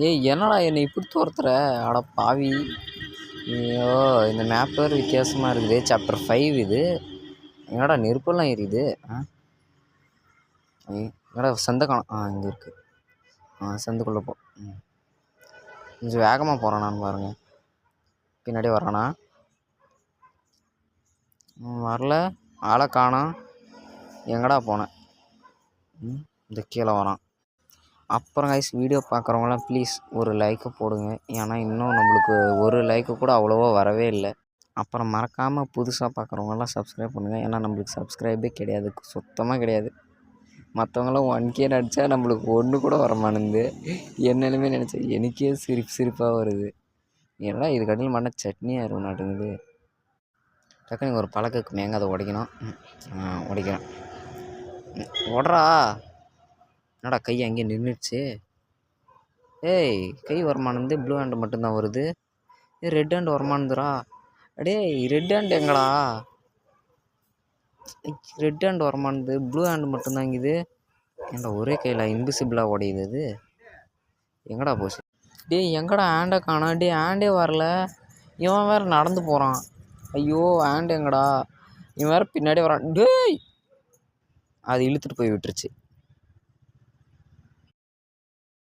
ஏய் என்னடா என்னை இப்படி துரத்துற? அட பாவி! ஐயோ! இந்த மேப் வேறு வித்தியாசமாக இருக்குது. சாப்டர் 5 இது. என்னடா நெருப்பெல்லாம் எரியுது? என்னடா சந்தை காணோம். இங்கே இருக்குது. சந்துக்குள்ளே போ. கொஞ்சம் வேகமாக போகிறானான்னு பாருங்க. பின்னாடி வரானா? வரல. ஆளை காணோம். எங்கடா போனேன்? இந்த கீழே வரான். அப்புறம் கைஸ் வீடியோ பார்க்குறவங்களாம் ப்ளீஸ் ஒரு லைக்கை போடுங்க. ஏன்னா இன்னும் நம்மளுக்கு ஒரு லைக்கு கூட அவ்வளோவா வரவே இல்லை. அப்புறம் மறக்காமல் புதுசாக பார்க்குறவங்களாம் சப்ஸ்கிரைப் பண்ணுங்கள். ஏன்னா நம்மளுக்கு சப்ஸ்கிரைபே கிடையாது, சுத்தமாக கிடையாது. மற்றவங்களாம் 1K அடித்தா நம்மளுக்கு ஒன்று கூட வரமானுந்து. என்னென்னமே நினச்சேன், எனக்கே சிரிப்பாக வருது. ஏன்னா இது கடையில் மண்ண சட்னியாக இருக்கும் நாட்டுங்குது. டக்குனு ஒரு பழக்கம் மேங்க அதை உடைக்கணும். உடைக்கிறேன். உடறா. என்னடா கை அங்கேயே நின்றுடுச்சு? ஏய் கை வரமானது ப்ளூ ஹேண்டு மட்டும்தான் வருது. ரெட் ஹேண்டு வரமானதுரா. அடே ரெட் ஹேண்டு எங்கடா? ரெட் ஹேண்டு வரமானது, ப்ளூ ஹேண்டு மட்டும்தான் இங்குது. ஏன்டா ஒரே கையில் இன்விசிபிளாக உடையுது அது? எங்கடா போச்சு? எங்கடா ஹேண்டை காணோம்? ஹேண்டே வரல. இவன் வேறு நடந்து போகிறான். ஐயோ ஹேண்டு எங்கடா? இவன் வேறு பின்னாடி வரான். அது இழுத்துட்டு போய் விட்டுருச்சு.